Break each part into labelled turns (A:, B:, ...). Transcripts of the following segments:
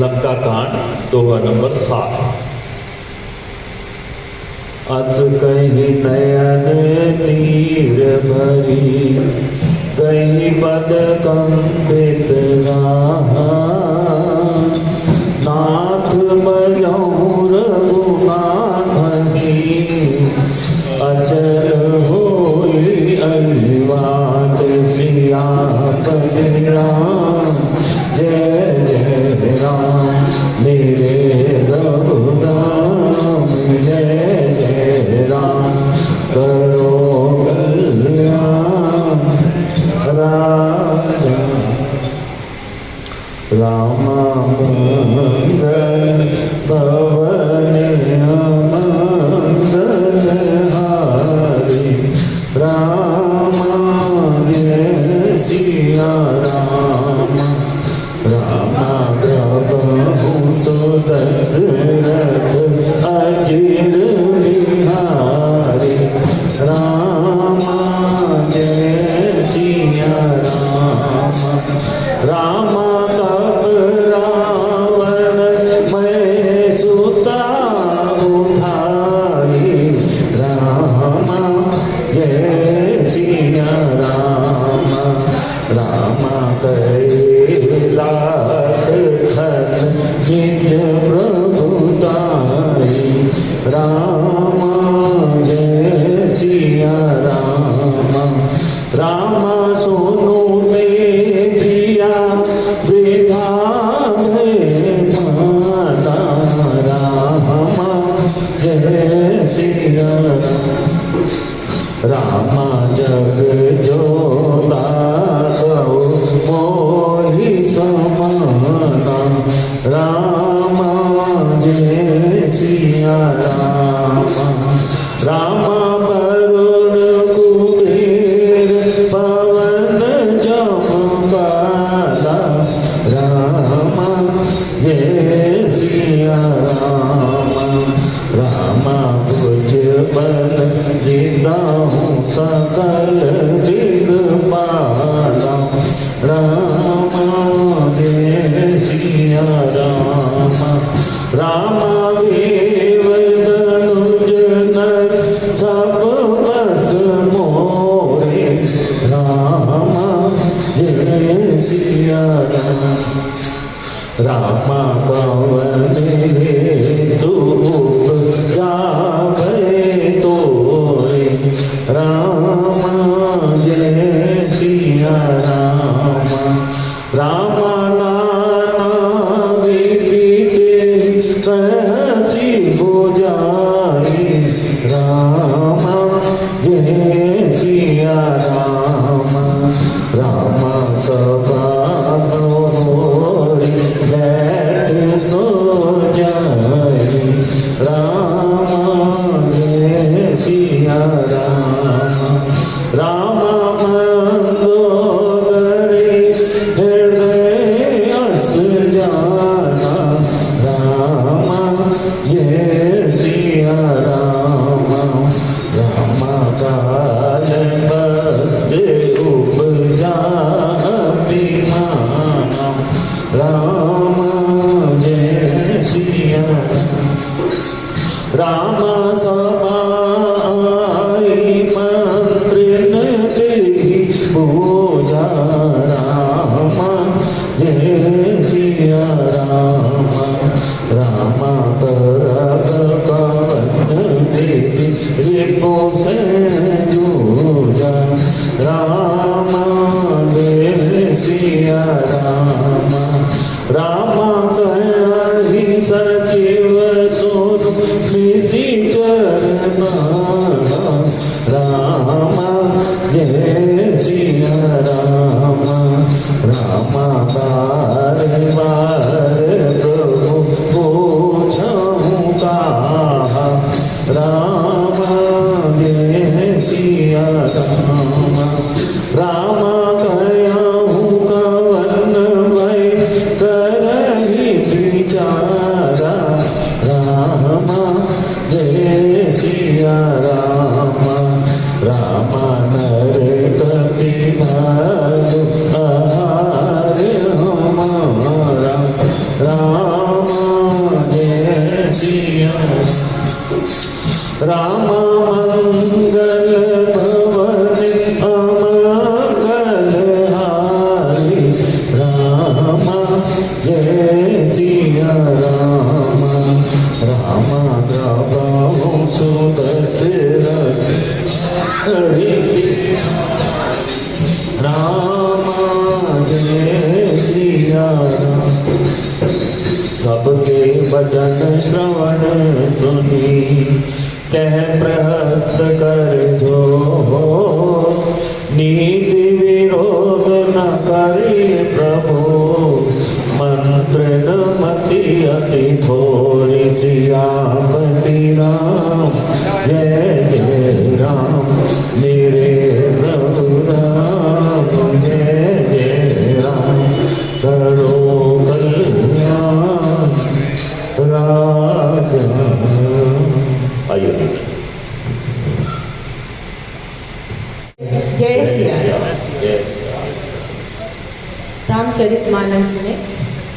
A: लंका कांड दोहा नंबर 7। अस कही नयन नीर भरी गई पद कंपित नाथ बजौर रघुनाथनी अचल होई अलिवात सियापति राम जय जय राम मेरे रघुराम जय जय राम करो कल्याण राजा रामा मंगल भवन मंगल हारी रामा जय सिया राम रामा प्रभु सुदशरथ अचिर बिहारी रामा जय सिया राम रामा कब रावण मैं सुता उठाई रामा जय सिया राम रामा कैलाश खन निज प्रभुताई रामा जय सिया राम रामा सोनू में प्रिया विधा माता रामा जय सिया रामा जग जोता मोहि समाना रामा जय सिया रामा रामा वरुण कुबेर पवन जमकाला रामा जय सिया रामा रामा भुज बल जिताहू सकल दिगपाला रामा जय सिया रामा रामा वेवदनुज नर सब बस मोरे रामा जय सिया राम रामा पवन हेतु जावे तोरे रामा जय सिया रामा रामा नाना विधि कहसी बुझाई रामा जय सिया रामा रामा सभा बैठ सो जाए रामा जय सिया रामा रामा मंदोदरी हृदय अस जाना रामा जय सिया रामा रामा काल बस उपजा अभिमाना रामा जय सिया रामा समाई मंत्रिन तेरी पूजा रामा जय सिया रामा रामा करब पवन देवी रिपु से जूझा रामा जय सिया रामा रामा कही सचिव सोनु मिसी चरना रामा जय सिया रामा रामा बार बार प्रभु पूछूं कहा रामा जय सिया रामा रामा कहूँ कवन मैं करही विचारा रामा जय सिया रामा रामा नर कपि भालु आहार हमारा राम रामा जय सिया राम। सबके वचन श्रवण सुनी कह प्रहस्त कर जो नीति विरोध न करे प्रभु मंत्र न मति अति थोड़ी सियापति राम जय जय राम मेरे प्रभु राम जय जय राम करो कल्याण राजा। आइए
B: जय सिया रामचरितमानस में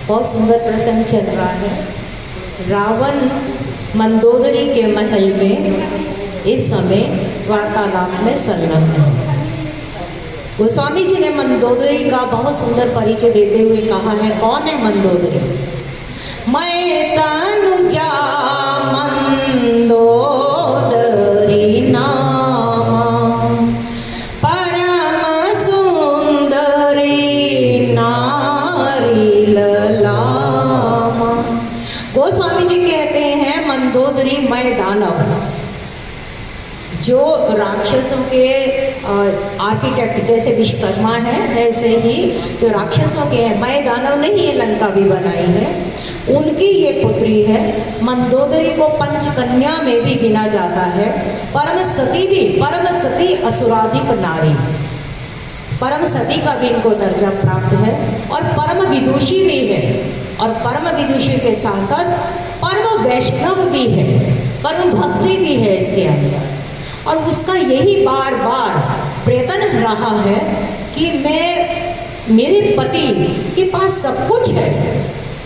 B: बहुत सुंदर प्रसंग चल रहा है। रावण मंदोदरी के महल में इस समय वार्तालाप में संलग्न है। गोस्वामी जी ने मंदोदरी का बहुत सुंदर परिचय देते हुए कहा है, कौन है मंदोदरी? मैं तनुजा मंदोदरी नामा परम सुंदरी नारी ललामा। गोस्वामी जी कहते हैं मंदोदरी मैं दानव, जो राक्षसों के आर्किटेक्ट जैसे विश्वकर्मा है, ऐसे ही जो राक्षसों के हैं, मैं दानव नहीं है, लंका भी बनाई है, उनकी ये पुत्री है। मंदोदरी को पंचकन्या में भी गिना जाता है। परम सती भी, परम सती असुराधिक नारी, परम सती का भी इनको दर्जा प्राप्त है और परम विदुषी भी है। और परम विदुषी के साथ साथ परम वैष्णव भी है, परम भक्ति भी है इसके अंदर। और उसका यही बार बार प्रयत्न रहा है कि मैं, मेरे पति के पास सब कुछ है,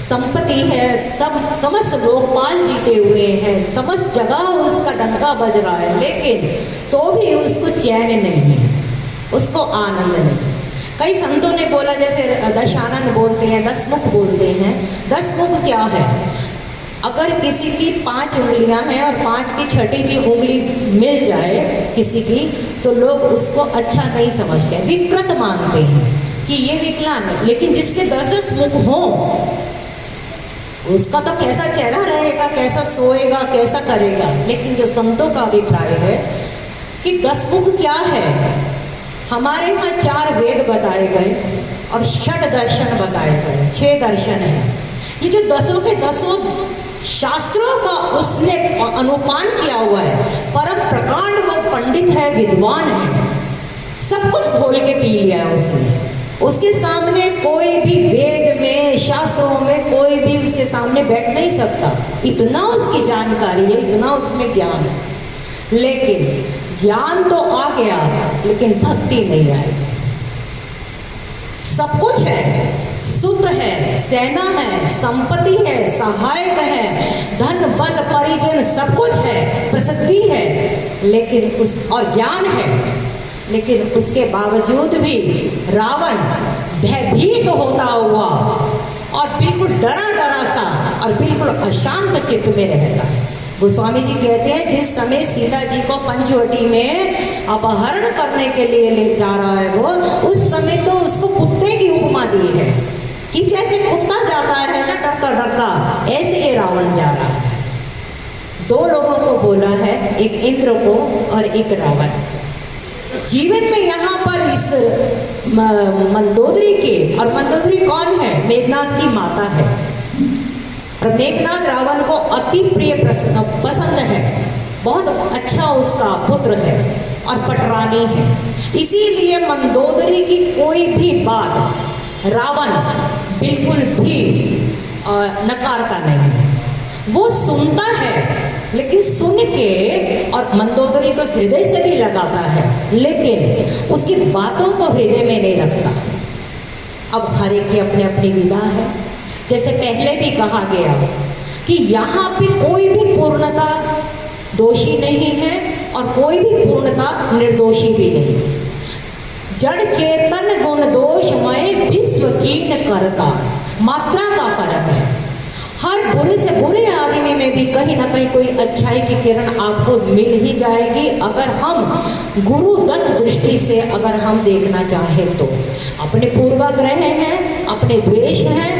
B: संपत्ति है, सब समस्त लोकपाल जीते हुए हैं, समस्त जगह उसका डंका बज रहा है, लेकिन तो भी उसको चैन नहीं है, उसको आनंद नहीं। कई संतों ने बोला, जैसे दशानन बोलते हैं, 10 मुख बोलते हैं। 10 मुख क्या है? अगर किसी की 5 उंगलियां हैं और 5 की छठी भी उंगली मिल जाए किसी की, तो लोग उसको अच्छा नहीं समझते, विकृत मानते हैं कि ये विकलांग है। लेकिन जिसके 10 मुख हों, उसका तो कैसा चेहरा रहेगा, कैसा सोएगा, कैसा करेगा। लेकिन जो संतों का अभिप्राय है कि 10 मुख क्या है, हमारे यहाँ 4 वेद बताए गए और 6 दर्शन बताए गए, 6 दर्शन है। ये जो 10 के 10 शास्त्रों का उसने अनुपान किया हुआ है, परम प्रकांड वो पंडित है, विद्वान है, सब कुछ खोल के पी लिया है उसने। उसके सामने कोई भी वेद में, शास्त्रों में कोई भी उसके सामने बैठ नहीं सकता, इतना उसकी जानकारी है, इतना उसमें ज्ञान है। लेकिन ज्ञान तो आ गया, लेकिन भक्ति नहीं आई। सब कुछ है, सुख है, सेना है, संपत्ति है, सहायक है, धन बल परिजन सब कुछ है, प्रसिद्धि है, लेकिन उस और ज्ञान है, लेकिन उसके बावजूद भी रावण भयभीत होता हुआ और बिल्कुल डरा डरा सा और बिल्कुल अशांत चित्त में रहता है। गोस्वामी जी कहते हैं, जिस समय सीता जी को पंचवटी में अपहरण करने के लिए ले जा रहा है वो, उस समय तो उसको कुत्ते की उपमा दी है कि जैसे कुत्ता जाता है ना डरता डरता, ऐसे ये रावण जा रहा है। 2 लोगों को बोला है, एक इंद्र को और एक रावण। जीवन में यहाँ पर इस मंदोदरी के, और मंदोदरी कौन है? मेघनाथ की माता है। और मेघनाथ रावण को अति प्रिय पसंद है, बहुत अच्छा उसका पुत्र है और पटरानी है। इसीलिए मंदोदरी की कोई भी बात रावण बिल्कुल भी नकारता नहीं है, वो सुनता है, लेकिन सुन के और मंदोदरी को हृदय से भी लगाता है, लेकिन उसकी बातों को हृदय में नहीं रखता। अब हर एक की अपनी अपनी विधा है। जैसे पहले भी कहा गया कि यहाँ पे कोई भी पूर्णता दोषी नहीं है और कोई भी पूर्णता निर्दोषी भी नहीं। जड़ चेतन गुण दोषमय विश्व कीन करता, मात्रा का फर्क है। हर बुरे से बुरे आदमी में भी कहीं ना कहीं कोई अच्छाई की किरण आपको मिल ही जाएगी, अगर हम गुरु दत्त दृष्टि से अगर हम देखना चाहें तो। अपने पूर्वाग्रह हैं, अपने द्वेष हैं,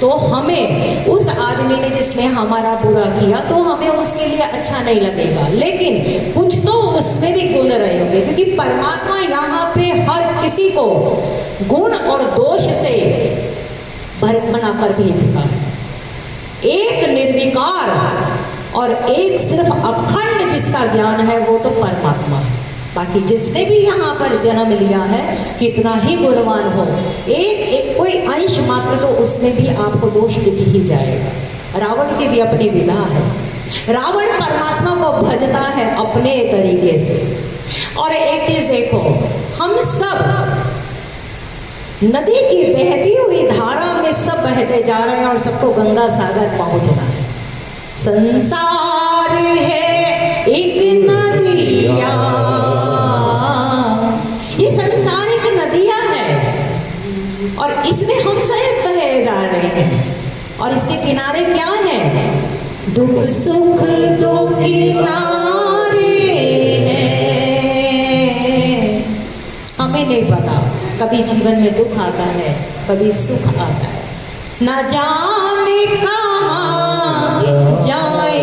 B: तो हमें उस आदमी ने जिसने हमारा बुरा किया तो हमें उसके लिए अच्छा नहीं लगेगा, लेकिन कुछ तो उसमें भी गुण रहे होंगे, क्योंकि परमात्मा यहाँ पे हर किसी को गुण और दोष से बनाकर भेजता है। एक निर्विकार और एक सिर्फ अखंड जिसका ज्ञान है वो तो परमात्मा है। बाकी जिसने भी यहाँ पर जन्म लिया है, कितना ही गुणवान हो, एक कोई अंश मात्र तो उसमें भी आपको दोष दिख ही जाएगा। रावण की भी अपनी विधा है। रावण परमात्मा को भजता है अपने तरीके से। और एक चीज देखो, हम सब नदी की बहती हुई धारा में सब बहते जा रहे हैं और सबको गंगा सागर पहुंचना है। संसार है एक नदिया, ये संसार एक नदिया है और इसमें हम सब बहे जा रहे हैं। और इसके किनारे क्या है? दुख सुख दो किनारे हैं। हमें नहीं पता, कभी जीवन में दुख आता है, कभी सुख आता है, न जाने कहाँ जाए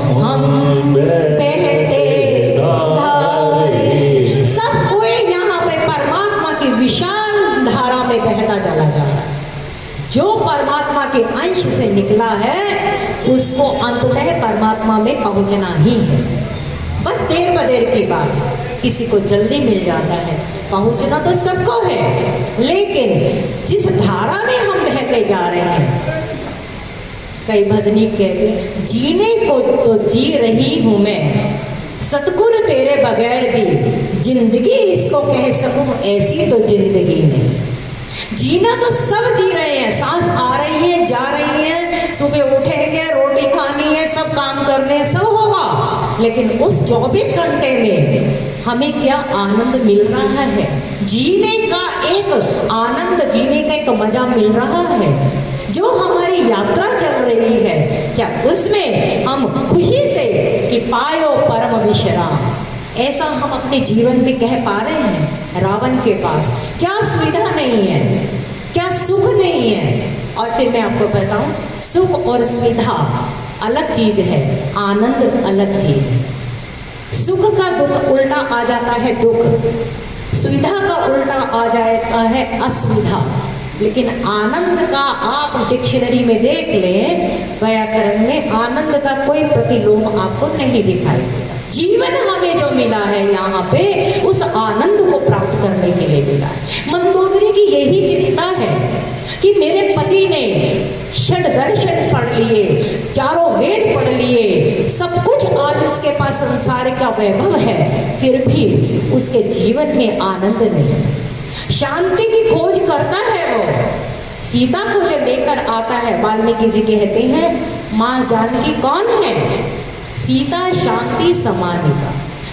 B: हम बहते धारे। सब कोई यहाँ पे परमात्मा की विशाल धारा में बहता चला जा रहा है। जो परमात्मा के अंश से निकला है उसको अंततः परमात्मा में पहुंचना ही है। बस देर बदेर की बात, किसी को जल्दी मिल जाता है, पहुंचना तो सबको है, लेकिन जिस धारा में हम बहते जा रहे हैं, कई भजनी कहते जीने को तो जी रही हूं मैं, सतगुरु तेरे बगैर भी जिंदगी इसको कह सकूं ऐसी तो जिंदगी नहीं। जीना तो सब जी रहे हैं, सांस आ रही है, जा रही है, सुबह उठेंगे, रोटी खानी है, सब काम करने, सब होगा, लेकिन उस 24 घंटे में हमें क्या आनंद मिल रहा है? जीने का एक आनंद, जीने का एक मजा मिल रहा है। जो हमारी यात्रा चल रही है, क्या उसमें हम खुशी से कि पायो परम विश्राम, ऐसा हम अपने जीवन में कह पा रहे हैं? रावण के पास क्या सुविधा नहीं है, क्या सुख नहीं है। और फिर मैं आपको बताऊं, सुख और सुविधा अलग चीज है, आनंद अलग चीज है। सुख का दुख उल्टा आ जाता है दुख, सुविधा का उल्टा आ जाता है असुविधा। लेकिन आनंद का आप डिक्शनरी में देख लें, व्याकरण में आनंद का कोई प्रतिलोम आपको नहीं दिखाई देता। जीवन हमें जो मिला है यहाँ पे, उस आनंद को प्राप्त करने के लिए मिला है। मंदोदरी की यही चिंता है कि मेरे पति ने षड दर्शन पढ़ लिए, चारों वेद पढ़ लिए, सब कुछ आज उसके पास संसार का वैभव है, फिर भी उसके जीवन में आनंद नहीं। शांति की खोज करता है वो, सीता को जब लेकर आता है, वाल्मीकि जी कहते हैं माँ जानकी कौन है? सीता शांति समानिका।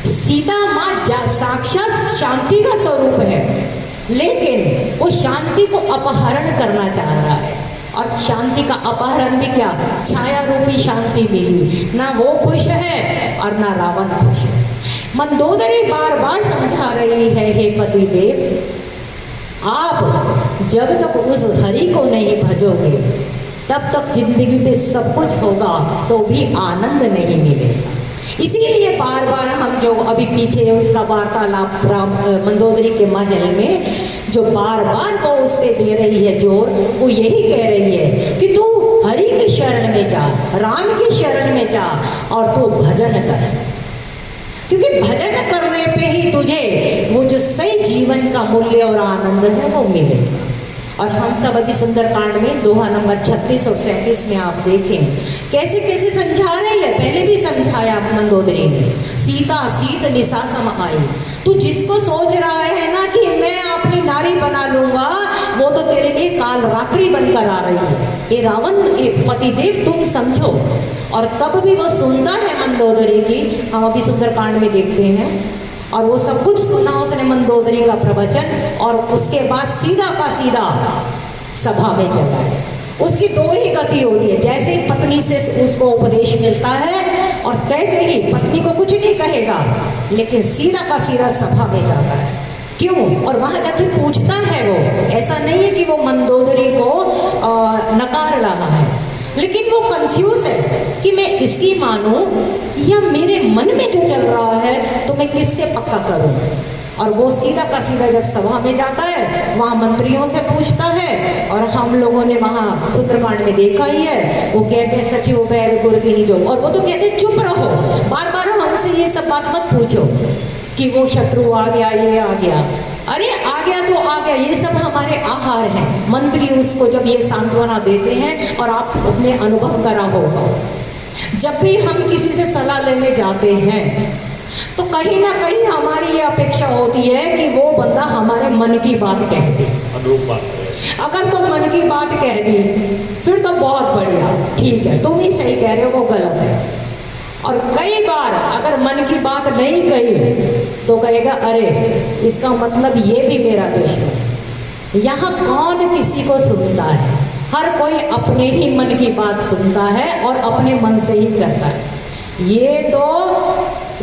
B: सीता माँ साक्षात शांति का स्वरूप है, लेकिन वो शांति को अपहरण करना चाह रहा है। और शांति का अपहरण भी क्या? छाया रूपी शांति मिली, ना वो खुश है और ना रावण खुश है। मंदोदरी बार बार समझा रही है, हे पतिदेव, आप जब तक उस हरि को नहीं भजोगे तब तक जिंदगी में सब कुछ होगा तो भी आनंद नहीं मिलेगा। इसीलिए बार बार हम जो अभी पीछे उसका वार्तालाप मंदोदरी के महल में जो बार बार वो उस पे दे रही है जोर, वो यही कह रही है कि तू हरि के शरण में जा, राम के शरण में जा और तू भजन कर, क्योंकि भजन करने पे ही तुझे वो जो सही जीवन का मूल्य और आनंद है वो मिलेगा। और हम सब अति सुंदर कांड में दोहा नंबर 36 और 37 में आप देखें कैसे कैसे समझा रही है। पहले भी समझाया मंदोदरी ने, सीता सीत निशा सम आई। तू जिसको सोच रहा है ना कि मैं अपनी नारी बना लूंगा, वो तो तेरे लिए काल रात्रि बनकर आ रही है। ये रावण पतिदेव तुम समझो। और तब भी वो सुनता है मंदोदरी की, हम अभी सुंदर कांड में देखते हैं, और वो सब कुछ सुना उसने मंदोदरी का प्रवचन। और उसके बाद सीधा का सीधा सभा में चला है। उसकी दो ही गति होती है, जैसे ही पत्नी से उसको उपदेश मिलता है और तैसे ही पत्नी को कुछ नहीं कहेगा, लेकिन सीधा का सीधा सभा में जाता है। क्यों? और वहां जाके पूछता है वो, ऐसा नहीं है कि वो मंदोदरी को नकार रहा है, लेकिन वो कंफ्यूज है कि मैं इसकी मानूं या मेरे मन में जो चल रहा है तो मैं किससे पक्का करूं। और वो सीधा का सीधा जब सभा में जाता है, वहाँ मंत्रियों से पूछता है, और हम लोगों ने वहाँ सुंदरकांड में देखा ही है, वो कहते हैं सचिव बैर गुरदीनी जो, और वो तो कहते हैं चुप रहो, बार बार हमसे ये सब बात मत पूछो कि वो शत्रु आ गया, ये आ गया। अरे आ गया तो आ गया, ये सब हमारे आहार हैं। मंत्री उसको जब ये सांत्वना देते हैं, और आप सबने अनुभव करा होगा, जब भी हम किसी से सलाह लेने जाते हैं तो कहीं ना कहीं हमारी ये अपेक्षा होती है कि वो बंदा हमारे मन की बात कह दे। अगर तुम मन की बात कह दी फिर तो बहुत बढ़िया, ठीक है, तुम ही सही कह रहे हो, वो गलत है। और कई बार अगर मन की बात नहीं कही तो कहेगा अरे इसका मतलब ये भी मेरा दुश्मन। यहाँ कौन किसी को सुनता है? हर कोई अपने ही मन की बात सुनता है और अपने मन से ही करता है। ये तो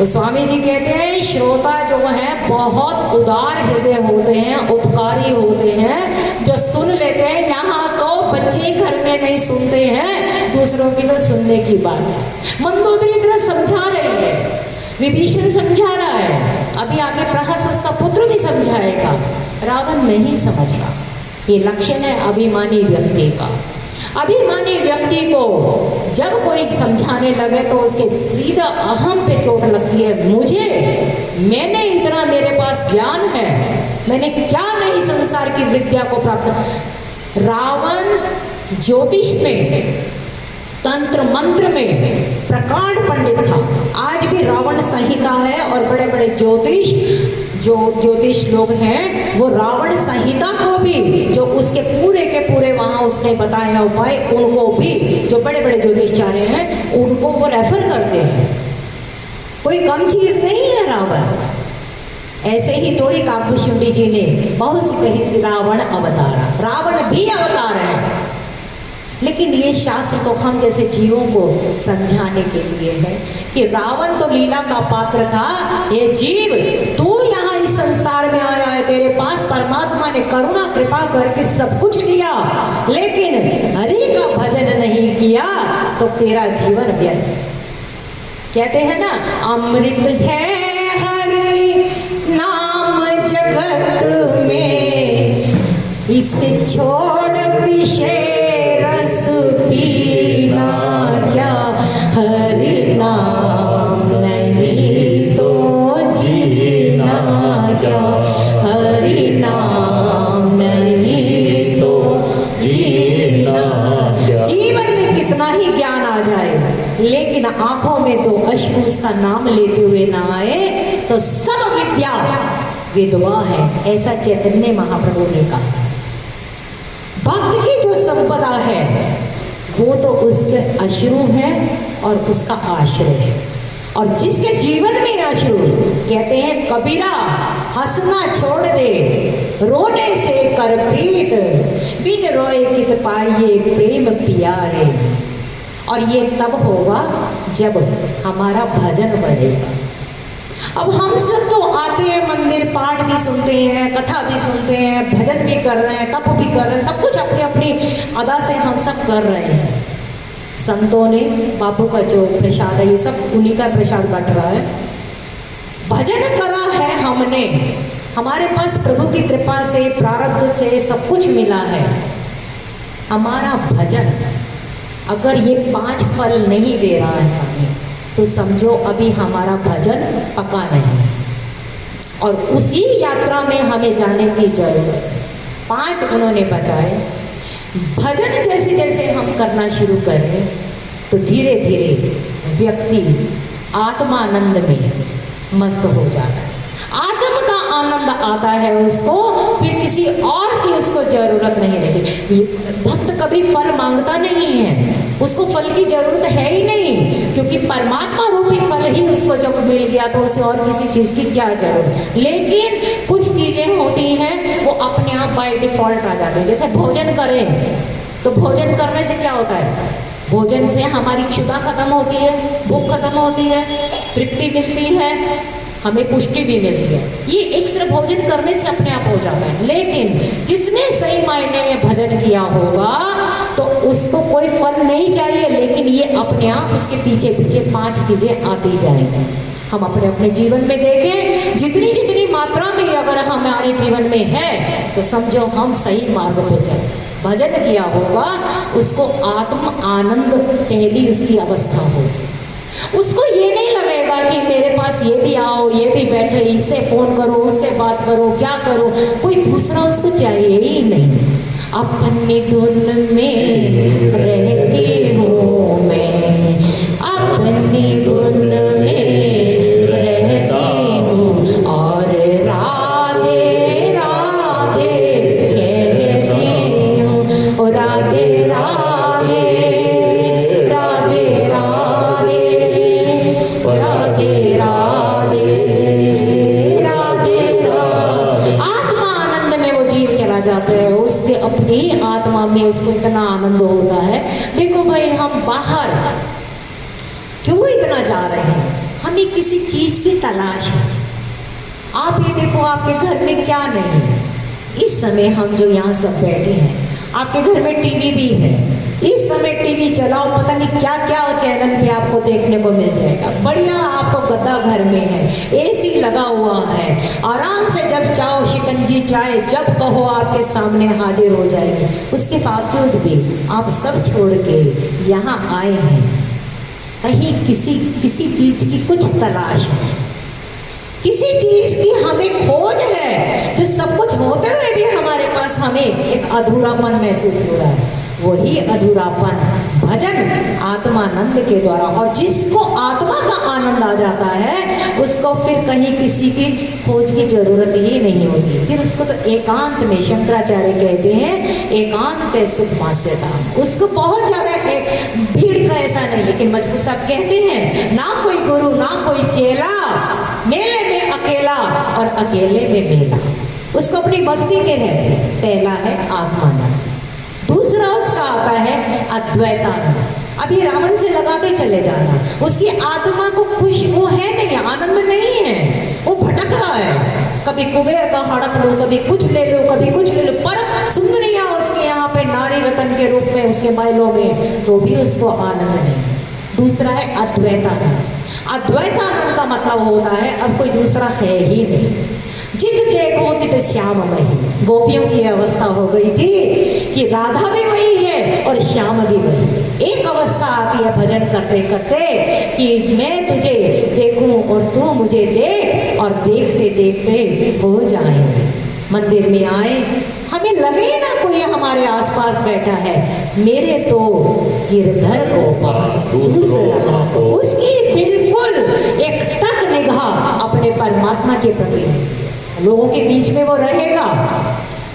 B: स्वामी जी कहते हैं श्रोता जो है बहुत उदार हृदय होते हैं, उपकारी होते हैं, जो सुन लेते हैं। यहाँ तो बच्चे घर में नहीं सुनते हैं, दूसरों की तो सुनने की बात। मंदोदरी इतना समझा रही है, विभीषण समझा रहा है, अभी आगे प्रहस उसका पुत्र भी समझाएगा। रावण नहीं समझ रहा। ये लक्षण है अभिमानी व्यक्ति का। अभिमानी व्यक्ति को जब कोई समझाने लगे तो उसके सीधा अहम पे चोट लगती है। मैंने इतना, मेरे पास ज्ञान है, मैंने क्या नहीं संसार की विद्या को प्राप्त। रावण ज्योतिष में, तंत्र मंत्र में प्रकांड पंडित था। आज भी रावण संहिता है और बड़े बड़े ज्योतिष लोग हैं, वो रावण संहिता को भी, जो उसके पूरे के पूरे वहां उसने बताया उपाय, उनको भी, जो बड़े बड़े ज्योतिषाचार्य हैं, उनको वो रेफर करते हैं। कोई कम चीज नहीं है रावण। ऐसे ही थोड़ी काकभूषुंडी जी ने बहुत सी कही सी रावण अवतारा, रावण भी अवतार है। लेकिन ये शास्त्र तो हम जैसे जीवों को समझाने के लिए है कि रावण तो लीला का पात्र था। ये जीव, तू यहाँ इस संसार में आया है, तेरे पास परमात्मा ने करुणा कृपा करके सब कुछ दिया, लेकिन हरि का भजन नहीं किया तो तेरा जीवन व्यर्थ। कहते हैं ना, अमृत है हरि नाम जगत में, इसे छोड़ विषय रस पीना क्या, हरि नाम नहीं तो जीना क्या, हरि नाम नहीं तो जीना क्या। जीवन में कितना ही ज्ञान आ जाए, लेकिन आंखों में तो अश्रु उसका नाम लेते हुए ना आए तो सब विद्या विधवा है, ऐसा चैतन्य महाप्रभु ने कहा। भक्त की जो संपदा है वो तो उसके अश्रु है और उसका आश्रय है। और जिसके जीवन में अश्रु, कहते हैं कबीरा हंसना छोड़ दे, रोने से कर प्रीत, बिन रोए कित पाइए प्रेम प्यारे। और ये तब होगा जब हमारा भजन बढ़ेगा। अब हम सब तो आते हैं मंदिर, पाठ भी सुनते हैं, कथा भी सुनते हैं, भजन भी कर रहे हैं, तप भी कर रहे हैं, सब कुछ अपनी अपनी अदा से हम सब कर रहे हैं। संतों ने बापू का जो प्रसाद है, ये सब उन्हीं का प्रसाद बट रहा है। भजन करा है हमने, हमारे पास प्रभु की कृपा से, प्रारब्ध से सब कुछ मिला है। हमारा भजन अगर ये 5 फल नहीं दे रहा है हमें, तो समझो अभी हमारा भजन पका नहीं। और उसी यात्रा में हमें जाने की जरूरत है। 5 उन्होंने बताए। भजन जैसे जैसे हम करना शुरू करें तो धीरे धीरे व्यक्ति आत्मानंद में मस्त हो जाता है। आत्म का आनंद आता है उसको, फिर किसी और की उसको जरूरत नहीं रहती। भक्त कभी फल मांगता नहीं है, उसको फल की जरूरत है ही नहीं, क्योंकि परमात्मा रूपी फल ही उसको जब मिल गया तो उसे और किसी चीज की क्या जरूरत। लेकिन कुछ चीजें होती हैं वो अपने आप बाय डिफॉल्ट आ जाते हैं। जैसे भोजन करें तो भोजन करने से क्या होता है, भोजन से हमारी क्षुधा खत्म होती है, भूख खत्म होती है, तृप्ति मिलती है, हमें पुष्टि भी मिलती है। ये एक सिर्फ भोजन करने से अपने आप हो जाता है। लेकिन जिसने सही मायने में भजन किया होगा तो उसको कोई फल नहीं चाहिए, लेकिन ये अपने आप उसके पीछे पीछे 5 चीजें आती जाएंगी। हम अपने अपने जीवन में देखें, जितनी जितनी मात्रा में अगर हमारे जीवन में है तो समझो हम सही मार्ग पे चल। भजन किया होगा उसको आत्म आनंद पहली उसकी अवस्था हो। उसको ये नहीं लगेगा कि मेरे पास ये भी आओ, ये भी बैठे, इससे फोन करो, उससे बात करो, क्या करो, कोई दूसरा उसको चाहिए ही नहीं। अपनी धुन में रहती हूँ मैं, अपनी धुन में रहती हूँ और राधे राधे कहती हूँ, और राधे राधे राधे राधे राधे राधे राधे राधे। आत्मा आनंद में वो जीव चला जाता है, उसके अपनी आत्मा में उसको इतना आनंद होता है। देखो भाई, हम बाहर क्यों इतना जा रहे हैं, हमें किसी चीज की तलाश है। आप ये देखो आपके घर में क्या नहीं है। इस समय हम जो यहाँ सब बैठे हैं, आपके घर में टीवी भी है। इस समय टीवी चलाओ, पता नहीं क्या क्या चैनल पे आपको देखने को मिल जाएगा। बढ़िया आपको गद्दा घर में है, एसी लगा हुआ है, आराम से जब चाहो शिकंजी चाय जब कहो आपके सामने हाजिर हो जाएगी। उसके बावजूद भी आप सब छोड़ के यहाँ आए हैं, कहीं किसी चीज की कुछ तलाश है, किसी चीज की हमें खोज है। जो सब कुछ होते हुए भी हमारे पास हमें एक अधूरापन महसूस हो रहा है। वही अधूरापन भजन आत्मानंद के द्वारा, और जिसको आत्मा का आनंद आ जाता है उसको फिर कहीं किसी की खोज की जरूरत ही नहीं होती। फिर उसको तो एकांत में, शंकराचार्य कहते हैं एकांत सुख मास्यता, उसको बहुत ज्यादा भीड़ का ऐसा नहीं। लेकिन मजबूर साहब कहते हैं ना कोई गुरु ना कोई चेला, मेले में अकेला और अकेले में मेला। उसको अपनी बस्ती में रहते। पहला है आत्मानंद, दूसरा उसका आता है अद्वैतानंद। अभी रावण से लगाते चले जाना, उसकी आत्मा को खुश वो है नहीं, आनंद नहीं है, वो भटक रहा है। कभी कुबेर का हड़प लो, कभी कुछ ले लो, कभी कुछ ले लो, पर सुंदरियां उसके यहाँ पे नारी रतन के रूप में उसके महलों में, तो भी उसको आनंद नहीं। दूसरा है अद्वैतानंद। अद्वैतानंद का मतलब होता है अब कोई दूसरा है ही नहीं। जित देखो तित श्याममयी। गोपियों की अवस्था हो गई थी कि राधा भी वही है और श्याम भी वही। एक अवस्था आती है भजन करते करते कि मैं तुझे देखूं और तू मुझे देख, और देखते देखते हो जाएंगे। मंदिर में आए, हमें लगे ना कोई हमारे आसपास बैठा है, मेरे तो गिरधर को उसकी बिल्कुल एक टक निगाह अपने परमात्मा के प्रति। लोगों के बीच में वो रहेगा,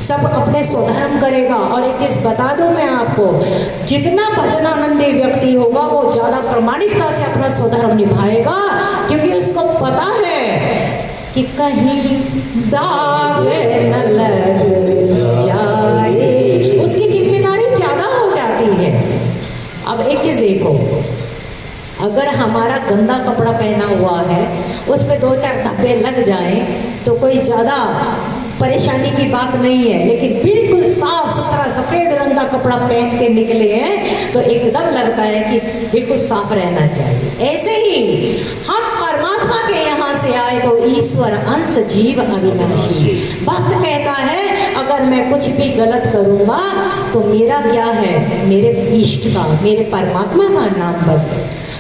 B: सब अपने स्वधर्म करेगा। और एक चीज बता दूं मैं आपको, जितना भजनानंदी व्यक्ति होगा वो ज्यादा प्रामाणिकता से अपना स्वधर्म निभाएगा, क्योंकि उसको पता है कि कहीं दाग न लग जाए। उसकी जिम्मेदारी ज्यादा हो जाती है। अब एक चीज देखो, अगर हमारा गंदा कपड़ा पहना हुआ है उस पर 2-4 धब्बे लग जाएं तो कोई ज़्यादा परेशानी की बात नहीं है। लेकिन बिल्कुल साफ सुथरा सफ़ेद रंग का कपड़ा पहन के निकले हैं तो एकदम लगता है कि बिल्कुल साफ रहना चाहिए। ऐसे ही हम परमात्मा के यहाँ से आए तो ईश्वर अंश जीव अविनाशी। भक्त कहता है अगर मैं कुछ भी गलत करूँगा तो मेरा क्या है, मेरे इष्ट का, मेरे परमात्मा का नाम पर।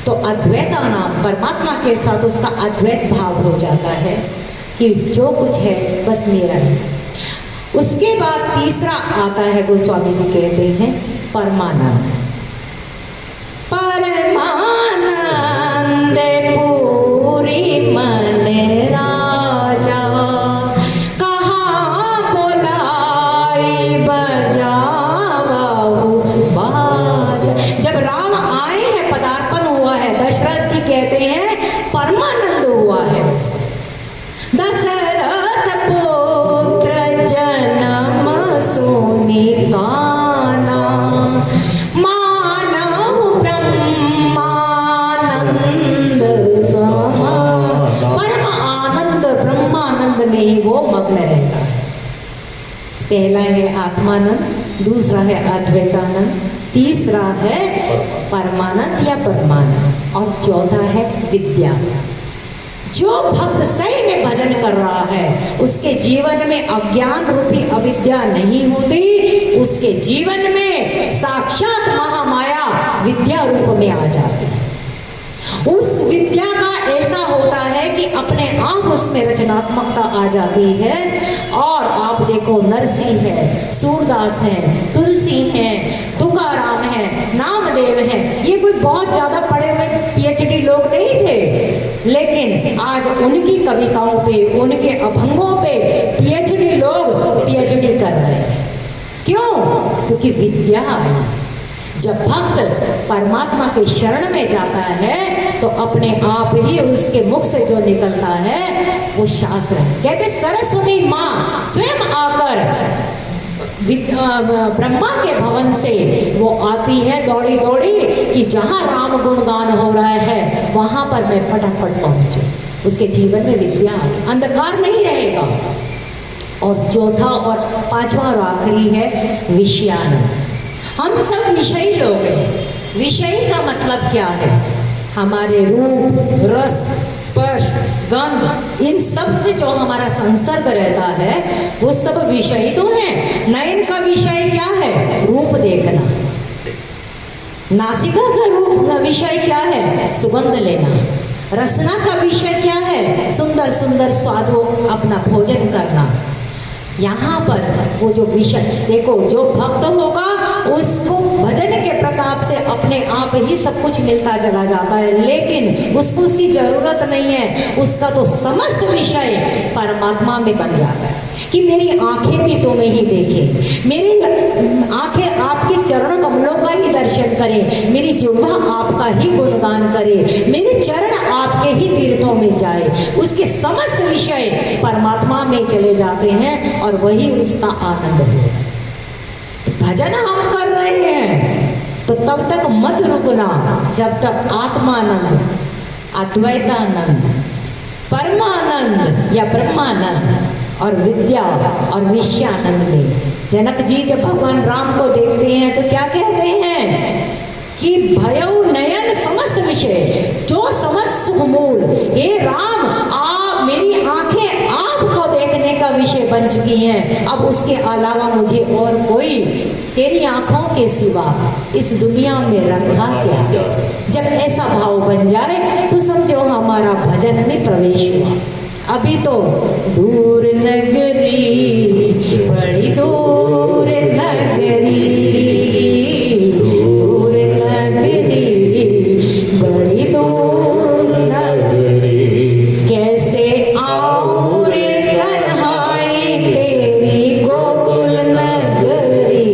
B: तो अद्वैता नाम परमात्मा के साथ उसका अद्वैत भाव हो जाता है कि जो कुछ है बस मेरा है। उसके बाद तीसरा आता है, गोस्वामी जी कहते हैं परमानंद। परमानंद पूरी मन राजा, कहाँ बोलाई बजावाऊ बाजा। जब राम आए हैं, पदार्पण हुआ है, दशरथ जी कहते हैं परमानंद हुआ है उसको। दशरथ पुत्र जन्म मग्न रहता है। पहला है आत्मानंद, दूसरा है अद्वैतानंद, तीसरा है परमानंद या परमानंद, और चौथा है विद्या। जो भक्त सही में भजन कर रहा है उसके जीवन में अज्ञान रूपी अविद्या नहीं होती, उसके जीवन में साक्षात महामाया विद्या रूप में आ जाती है। उस विद्या का ऐसा होता है कि अपने आप उसमें रचनात्मकता आ जाती है। और आप देखो, नरसिंह है, सूरदास है, तुलसी है, तुकाराम है, नामदेव है, ये कोई बहुत ज्यादा पढ़े हुए पीएचडी लोग नहीं थे, लेकिन आज उनकी कविताओं पे, उनके अभंगों पे पीएचडी लोग पीएचडी कर रहे हैं। क्यों? क्योंकि विद्या आई। जब भक्त परमात्मा के शरण में जाता है तो अपने आप ही उसके मुख से जो निकलता है वो शास्त्र है। कहते सरस्वती माँ स्वयं आकर ब्रह्मा के भवन से वो आती है दौड़ी दौड़ी कि जहाँ राम गुणगान हो रहा है वहां पर मैं फटाफट पहुंचू। उसके जीवन में विद्या, अंधकार नहीं रहेगा। और चौथा और पांचवा और आखिरी है विषयानंद। हम सब विषयी लोग हैं। विषयी का मतलब क्या है? हमारे रूप, रस, स्पर्श, गंध, इन सब से जो हमारा संसर्ग रहता है वो सब विषय तो है। नयन का विषय क्या है? रूप देखना। नासिका का रूप विषय क्या है? सुगंध लेना। रसना का विषय क्या है? सुंदर सुंदर स्वादों अपना भोजन करना। यहाँ पर वो जो विषय देखो, जो भक्त होगा उसको भजन के प्रताप से अपने आप ही सब कुछ मिलता चला जाता है, लेकिन उसको उसकी जरूरत नहीं है। उसका तो समस्त विषय परमात्मा में बन जाता है कि मेरी आंखें भी तुम्हें ही देखें, मेरी आंखें आपके चरण कमलों का ही दर्शन करें, मेरी जिह्वा आपका ही गुणगान करे, मेरे चरण आपके ही तीर्थों में जाए। उसके समस्त विषय परमात्मा में चले जाते हैं और वही उसका आनंद है। भजन हम कर रहे हैं तो तब तक मत रुकना जब तक आत्मानंद, अद्वैतानंद, परमानंद या ब्रह्मानंद और विद्या और विषयानंद में। जनक जी जब भगवान राम को देखते हैं तो क्या कहते हैं कि भयउ नयन समस्त विषय जो समस्त सुख मूल। हे राम, आप मेरी आंखें आपको देखने का विषय बन चुकी हैं, अब उसके अलावा मुझे और कोई तेरी आंखों के सिवा इस दुनिया में रखा क्या। जब ऐसा भाव बन जाए तो समझो हमारा भजन में प्रवेश हुआ। अभी तो दूर नगरी, बड़ी दूर नगरी, दूर नगरी, बड़ी दूर नगरी, कैसे आऊं रे कन्हाई तेरी गोकुल नगरी,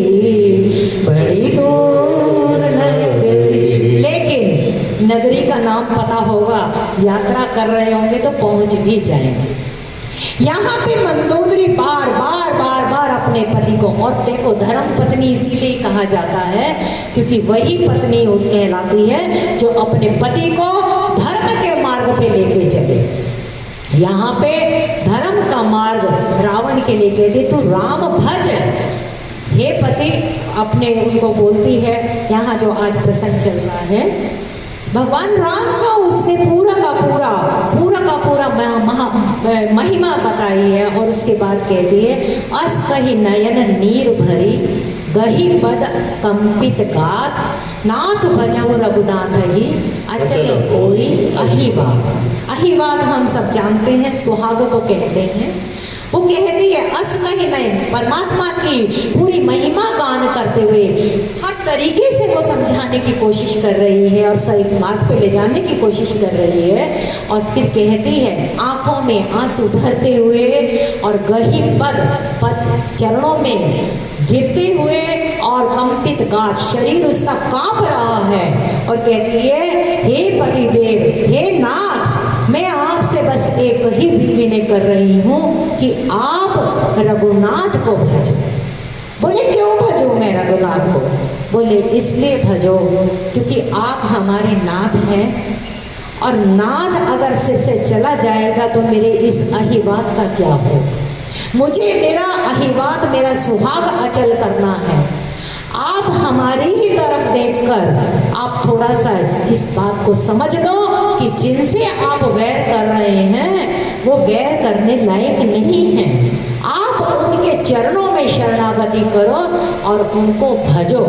B: बड़ी दूर नगरी। लेकिन नगरी का नाम पता होगा, यात्रा कर रहे होंगे तो पहुंच भी जाएंगे। यहाँ पे मंदोदरी बार बार बार बार अपने पति को, और देखो धर्म पत्नी इसीलिए कहा जाता है क्योंकि वही पत्नी कहलाती है जो अपने पति को धर्म के मार्ग पे लेके चले। यहाँ पे धर्म का मार्ग रावण के लिए कहते तू राम भज। हे पति अपने उनको बोलती है, यहाँ जो आज प्रसंग चल रहा है भगवान राम का उसने पूरा का पूरा महिमा बताई है। और उसके बाद कहती है अस कही नयन नीर भरी, गही पद कंपित गात, नाथ भजऊ रघुनाथ ही अचल कोई अहिवाद। अहिवाद हम सब जानते हैं, सुहाग को कहते हैं। वो कहती है अस कही नयन, परमात्मा की पूरी महिमा गान करते हुए हर तरीके से वो समझाने की कोशिश कर रही है और सही मार्ग पे ले जाने की कोशिश कर रही है। और फिर कहती है आंखों में आंसू भरते हुए और गही पद चरणों में गिरते हुए और कंपित गात, शरीर उसका कांप रहा है और कहती है हे पतिदेव, हे नाथ, मैं आपसे बस एक ही विनती कर रही हूँ कि आप रघुनाथ को भजो। बोले क्यों भजो मैं रघुनाथ को? बोले इसलिए भजो क्योंकि आप हमारे नाथ हैं और नाथ अगर सिर से चला जाएगा तो मेरे इस अहिवाद का क्या हो। मुझे मेरा अहिवाद, मेरा सुहाग अचल करना है। आप हमारी ही तरफ देखकर आप थोड़ा सा इस बात को समझ लो कि जिनसे आप वैर कर रहे हैं वो वैर करने लायक नहीं हैं। आप उनके चरणों में शरणागति करो और उनको भजो।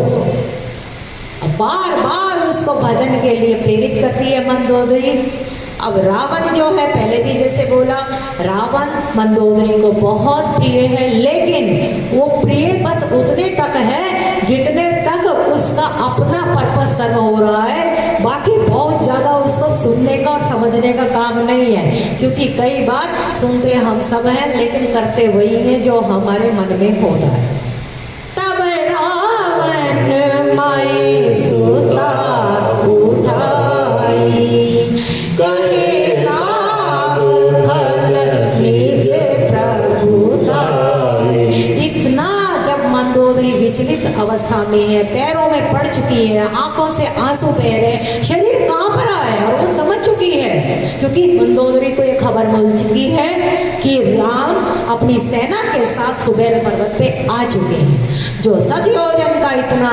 B: बार बार उसको भजन के लिए प्रेरित करती है मंदोदरी। अब रावण जो है, पहले भी जैसे बोला, रावण मंदोदरी को बहुत प्रिय है, लेकिन वो प्रिय बस उतने तक है जितने तक उसका अपना पर्पस सर्व हो रहा है। बाकी बहुत ज्यादा उसको सुनने का और समझने का काम नहीं है, क्योंकि कई बार सुनते हम सब हैं लेकिन करते वही हैं जो हमारे मन में होता है। तब रावण माए सुता उठाई, कहे लाभ फल निज प्रभुताई। इतना जब मंदोदरी विचलित अवस्था में है, पैरों में पड़ चुकी है, आंखों से आंसू बह रहे, शरीर कांप रहा है और वो समझ चुकी है, क्योंकि मंदोदरी को ये खबर मिल चुकी है कि राम अपनी सेना के साथ सुबेर पर्वत पे आ चुके हैं। जो 7 योजन का इतना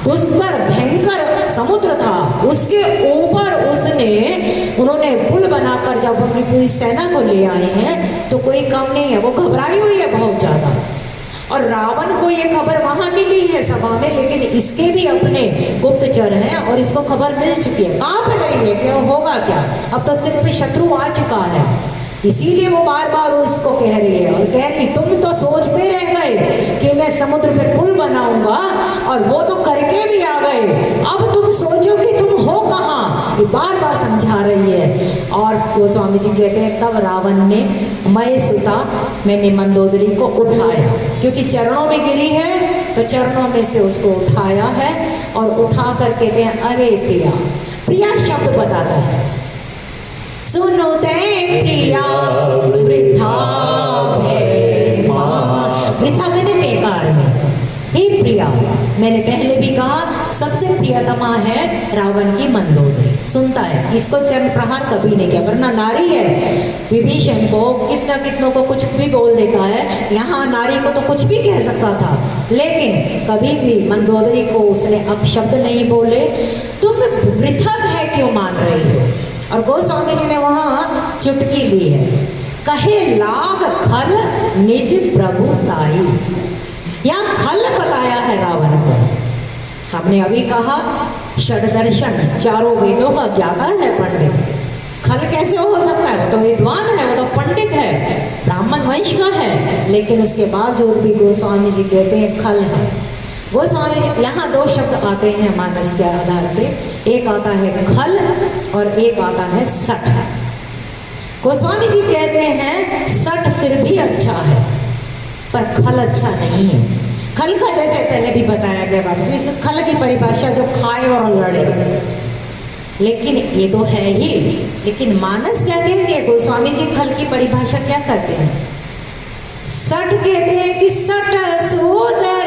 B: दुष्कर भयंकर समुद्र था, उसके ऊपर उन्होंने पुल बनाकर जब अपनी पूरी सेना को ले आए हैं तो कोई कम नहीं है, वो घबराई हुई है बहुत ज्यादा। और रावण को ये खबर वहां मिली है सभा में, लेकिन इसके भी अपने गुप्तचर हैं और इसको खबर मिल चुकी है। कांप रही है कि होगा क्या, अब तो सिर पे शत्रु आ चुका है। इसीलिए वो बार बार उसको कह रही है और कह रही, तुम तो सोचते रह गए कि मैं समुद्र पे पुल बनाऊंगा और वो तो करके भी आ गए, अब तुम सोचो कि तुम हो कहाँ, ये बार बार समझा रही है। और गोस्वामी जी कहते हैं तब रावण ने मैं सुता, मैंने मंदोदरी को उठाया, क्योंकि चरणों में गिरी है तो चरणों में से उसको उठाया है और उठा कर कहते हैं अरे प्रिया। प्रिया शब्द बताता है, सुनो ते प्रिया वृथा है मां, वृथा मैंने बेकार में। हे प्रिया, मैंने पहले भी कहा सबसे प्रियतमा है रावण की मंदोदरी। सुनता है, इसको चरण प्रहार कभी नहीं किया, वरना नारी है। विभीषण को कितनों को कुछ भी बोल देता है, यहाँ नारी को तो कुछ भी कह सकता था, लेकिन कभी भी मंदोदरी को उसने अपशब्द नहीं बोले। तुम वृथा है क्यों मान रही हो? और गोस्वामी जी ने वहां चुटकी ली है, कहे लाग खल निज प्रभुताई। यहाँ खल बताया है रावण को। हमने अभी कहा षड्दर्शन, चारों वेदों का ज्ञाता है पंडित। खल कैसे हो सकता है? वो तो विद्वान है, वो तो पंडित है, ब्राह्मण वंश का है, लेकिन उसके बावजूद भी गोस्वामी जी कहते हैं खल है। गोस्वामी जी यहाँ 2 शब्द आते हैं मानस के आधार पे, एक आता है खल और एक आता है सठ। गोस्वामी जी कहते हैं सठ फिर भी अच्छा है पर खल अच्छा नहीं है। खल का जैसे पहले भी बताया गया बाबू जी, खल की परिभाषा जो खाए और लड़े, लेकिन ये तो है ही, लेकिन मानस क्या कहती है? गोस्वामी जी खल की परिभाषा क्या करते हैं? सठ कहते हैं कि सठ सूदर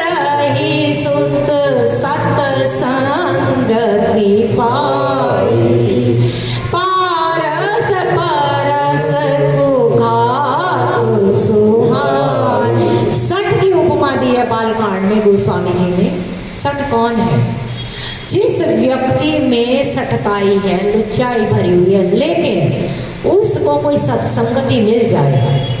B: ही सुत सत संगति पाई, पारस परस कुघात सुहाई। सठ की उपमा दी है बालकांड में गोस्वामी जी ने। सठ कौन है? जिस व्यक्ति में सठताई है, लुच्चाई भरी हुई है, लेकिन उसको कोई सत्संगति मिल जाए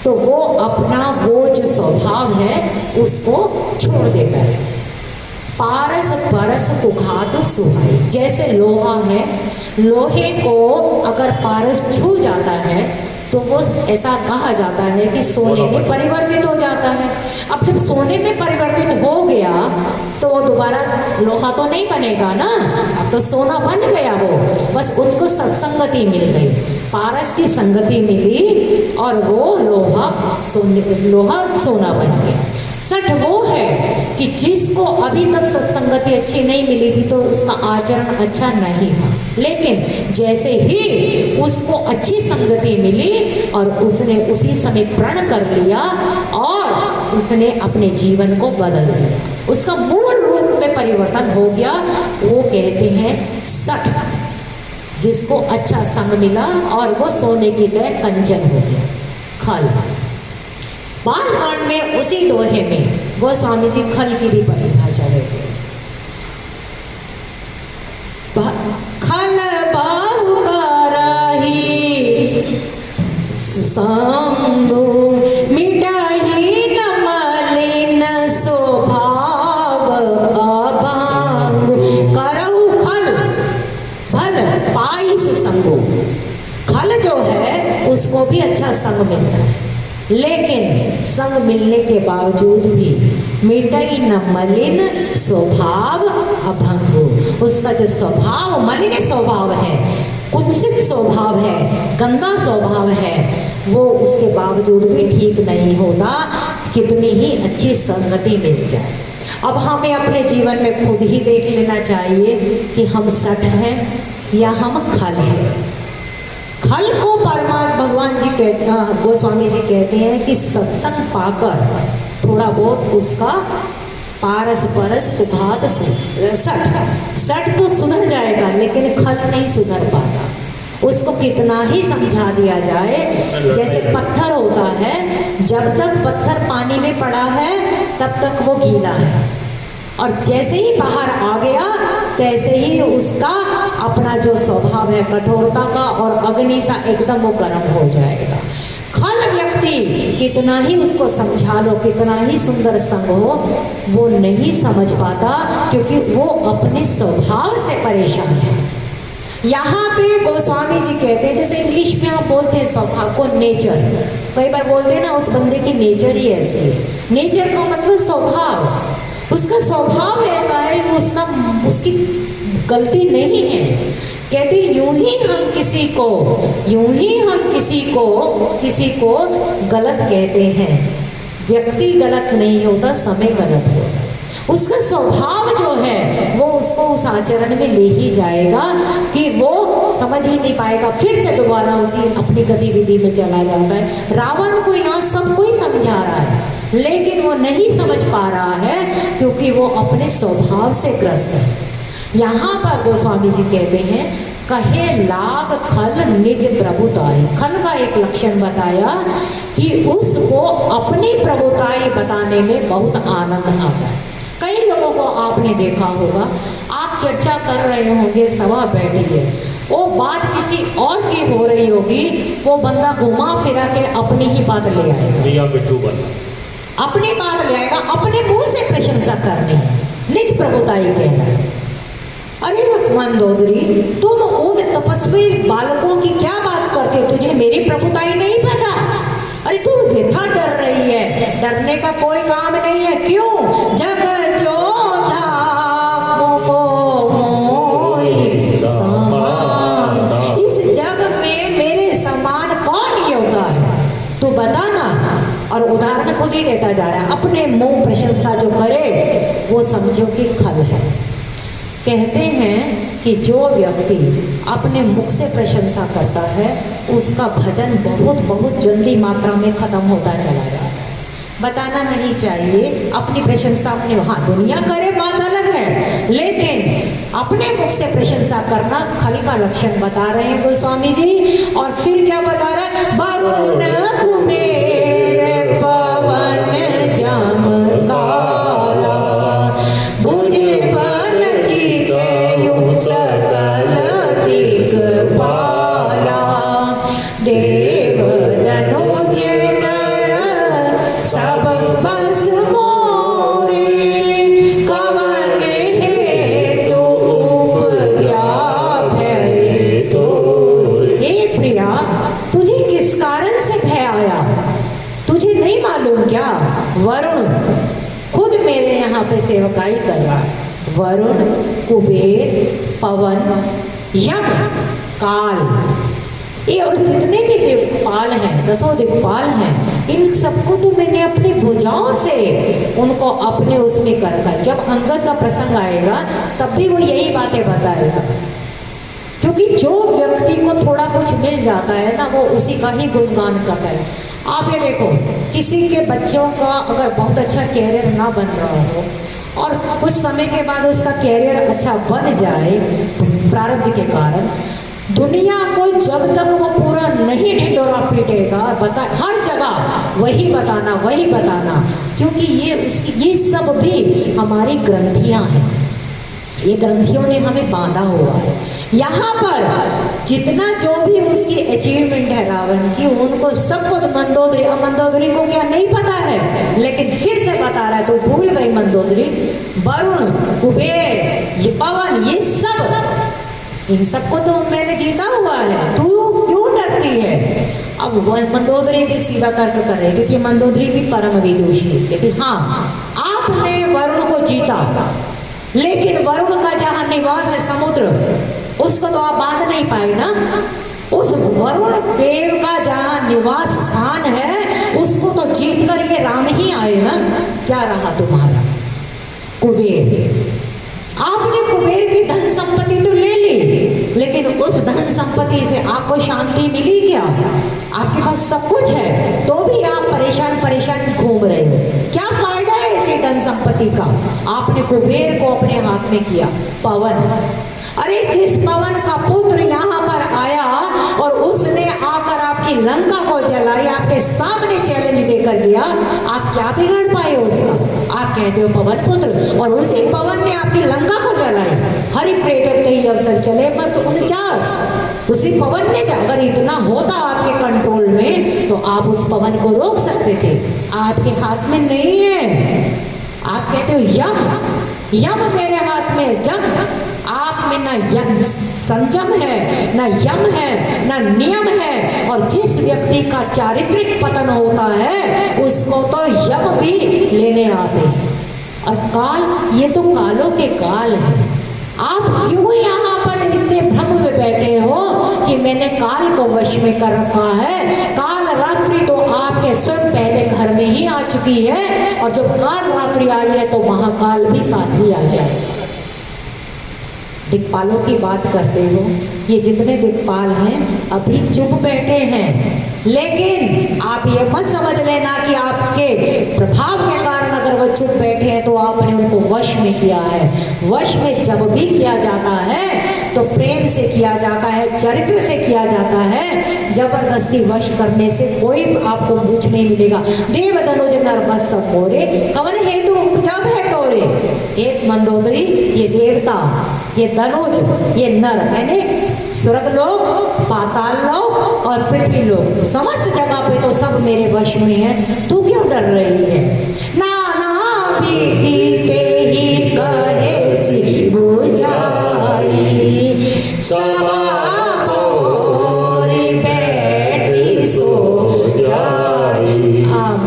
B: तो वो अपना वो जो स्वभाव है उसको छोड़ देता है। पारस परस कुघात सुहाई, जैसे लोहा है, लोहे को अगर पारस छू जाता है तो वो ऐसा कहा जाता है कि सोने में परिवर्तित हो जाता है। अब जब सोने में परिवर्तित हो गया तो वो दोबारा लोहा तो नहीं बनेगा ना, अब तो सोना बन गया वो, बस उसको सत्संगति मिल गई, पारस की संगति मिली और वो लोहा सोना बन गया। सठ वो है कि जिसको अभी तक सत्संगति अच्छी नहीं मिली थी तो उसका आचरण अच्छा नहीं था, लेकिन जैसे ही उसको अच्छी संगति मिली और उसने उसी समय प्रण कर लिया और उसने अपने जीवन को बदल दिया, उसका मूल रूप में परिवर्तन हो गया। वो कहते हैं सठ, जिसको अच्छा संग मिला और वो सोने की तरह कंचन हो गया। खल बालकांड में उसी दोहे में गोस्वामी जी खल की भी परिभाषा देते हैं। खल बाहु कराही संगो मिटाही न मलिन स्वभाव अभांग करहु खल भल पाई सुसंगो। खल जो है उसको भी अच्छा संग मिलता है, लेकिन संग मिलने के बावजूद भी मिटाई न मलिन स्वभाव अभंग। उसका जो स्वभाव मलिन स्वभाव है, कुत्सित स्वभाव है, गंदा स्वभाव है, वो उसके बावजूद भी ठीक नहीं होता, कितनी ही अच्छी संगति मिल जाए। अब हमें अपने जीवन में खुद ही देख लेना चाहिए कि हम सठ हैं या हम खल हैं। खल को परमात्मा भगवान जी कहते हैं, गोस्वामी जी कहते हैं कि सत्संग पाकर थोड़ा बहुत उसका पारस परस कुभात सठ तो सुधर जाएगा, लेकिन खल नहीं सुधर पाता। उसको कितना ही समझा दिया जाए, जैसे पत्थर होता है, जब तक पत्थर पानी में पड़ा है तब तक वो गीला है, और जैसे ही बाहर आ गया तैसे ही उसका अपना जो स्वभाव है कठोरता का और अग्नि सा एकदम वो गर्म हो जाएगा। खल व्यक्ति कितना ही उसको समझा लो, कितना ही सुंदर संग हो, वो नहीं समझ पाता, क्योंकि वो अपने स्वभाव से परेशान है। यहाँ पे गोस्वामी जी कहते हैं, जैसे इंग्लिश में आप बोलते हैं स्वभाव को नेचर, कई बार बोलते हैं ना उस बंदे की नेचर ही ऐसी है। नेचर का मतलब स्वभाव, उसका स्वभाव ऐसा है, वो उसकी गलती नहीं है। कहते यूं ही हम किसी को गलत कहते हैं, व्यक्ति गलत नहीं होता, समय गलत होता। उसका स्वभाव जो है वो उसको उस आचरण में ले ही जाएगा कि वो समझ ही नहीं पाएगा, फिर से दोबारा उसी अपनी गतिविधि में चला जाता है। रावण को यहाँ सबको ही समझा रहा है, लेकिन वो नहीं समझ पा रहा है, क्योंकि वो अपने स्वभाव से ग्रस्त है। यहाँ पर गोस्वामी जी कहते हैं, कहे लाग खल निज प्रभुताई। खल का एक लक्षण बताया कि उसको अपनी प्रभुताई बताने में बहुत आनंद आता है। कई लोगों को आपने देखा होगा, आप चर्चा कर रहे होंगे, सभा बैठी है, वो बात किसी और की हो रही होगी, वो बंदा घुमा फिरा के अपनी ही बात ले आएगा, अपनी बात ले आएगा, अपने मुंह से प्रशंसा करनी है, निज प्रभुताई कहना है। अरे मंदोदरी, तुम उन तपस्वी बालकों की क्या बात करते हो, तुझे मेरी प्रभुताई नहीं पता? अरे तू व्यथा डर रही है, डरने का कोई काम नहीं है। क्यों? जग जोधा को मोहि समान। इस जग में मेरे समान कौन ही होता है, तू बता ना। और उदाहरण खुद ही देता जा रहा है, अपने मुंह प्रशंसा जो करे वो समझो कि खल है। कहते हैं कि जो व्यक्ति अपने मुख से प्रशंसा करता है, उसका भजन बहुत जल्दी मात्रा में खत्म होता चला जाता है। बताना नहीं चाहिए, अपनी प्रशंसा अपने वहाँ दुनिया करे बात अलग है, लेकिन अपने मुख से प्रशंसा करना खल का लक्षण बता रहे हैं गोस्वामी जी। और फिर क्या बता रहा है? वरुण कुबेर पवन जमकारा, बुझे सकल दिक्पाला, देव धनुज नर सब बस मोरे, कवन हेतु उपजा भय तोरे। हे प्रिया, तुझे किस कारण से भय आया, तुझे नहीं मालूम क्या? वरुण खुद मेरे यहाँ पे सेवकाई कर रहा है। वरुण, कुबेर, पवन, यम, काल, ये और जितने भी दिक्पाल हैं, 10 दिक्पाल हैं, इन सबको तो मैंने अपनी भुजाओं से उनको अपने उसमें कर, जब अंगद का प्रसंग आएगा तब भी वो यही बातें बताएगा। क्योंकि जो व्यक्ति को थोड़ा कुछ मिल जाता है ना, वो उसी का ही गुणगान करता है। आप ये देखो, किसी के बच्चों का अगर बहुत अच्छा कैरियर ना बन रहा हो और कुछ समय के बाद उसका कैरियर अच्छा बन जाए प्रारब्ध के कारण, दुनिया को जब तक वो पूरा नहीं ढिंढोरा पीटेगा, बता हर जगह वही बताना, वही बताना, क्योंकि ये सब भी हमारी ग्रंथियां हैं। ये ग्रंथियों ने हमें बांधा हुआ है। यहाँ पर जितना जो भी उसकी अचीवमेंट है रावण की, उनको सबको मंदोदरी को क्या नहीं पता है, लेकिन फिर से बता रहा है, तो भूल गई मंदोदरी, वरुण, कुबेर, ये पवन, ये सब, इन सबको तो मैंने जीता हुआ है, तू क्यों डरती है। अब वह मंदोदरी भी सीधा तर्क करे, क्योंकि मंदोदरी भी परम विदुषी कहती, हाँ आपने वरुण को जीता, लेकिन वरुण का जहां निवास है समुद्र, उसको तो आप बांध नहीं पाए ना। उस वरुण देव का जहां निवास स्थान है, उसको तो जीत कर ये राम ही आए ना। क्या रहा तुम्हारा कुबेर, आपने कुबेर की धन संपत्ति तो ले ली, लेकिन उस धन संपत्ति से आपको शांति मिली क्या? आपके पास सब कुछ है, तो भी आप परेशान परेशान घूम रहे हो। क्या फायदा है इसी धन संपत्ति का? आपने कुबेर को अपने हाथ में किया। पवन, अरे जिस पवन का पुत्र यहाँ पर आया और उसने आकर आपकी लंका को जलाई, आपके सामने चैलेंज देकर गया, आप क्या बिगाड़ पाए उसका? आप कहते हो पवन पुत्र, और उसी पवन ने आपकी लंका को जलाई। हरि प्रेत ही अवसर चले मत 49, उसी पवन ने, अगर इतना होता आपके कंट्रोल में तो आप उस पवन को रोक सकते थे। आपके हाथ में नहीं है। आप कहते हो यम मेरे हाथ में, जम आप में ना यम संयम है, ना यम है, ना नियम है, और जिस व्यक्ति का चारित्रिक पतन होता है उसको तो यम भी लेने आते। और काल, ये तो कालों के काल है। आप क्यों यहाँ पर इतने भ्रम में बैठे हो कि मैंने काल को वश में कर रखा है? काल रात्रि तो आपके स्वयं पहले घर में ही आ चुकी है, और जब काल रात्रि आई है तो महाकाल भी साथ ही आ जाएगा। दिक्पालों की बात करते हो, ये जितने दिक्पाल हैं अभी चुप बैठे हैं, लेकिन आप ये मत समझ लेना कि आपके प्रभाव के कारण अगर वो चुप बैठे हैं तो आपने उनको वश में किया है। वश में जब भी किया जाता है तो प्रेम से किया जाता है, चरित्र से किया जाता है। जबरदस्ती वश करने से कोई आपको मुझ नहीं मिलेगा। देव धनुज नर बस कोरे, कवन हेतु जब है तोरे। एक मंदोदरी, ये देवता, ये धनुज, ये नर, मैंने स्वर्ग लोक, पाताल लोक और पृथ्वी लोक, समस्त जगह पे तो सब मेरे वश में है। तू क्यों डर रही है? नाना बीतीते ही कहे सी बुझाई, बैठी सो जाई।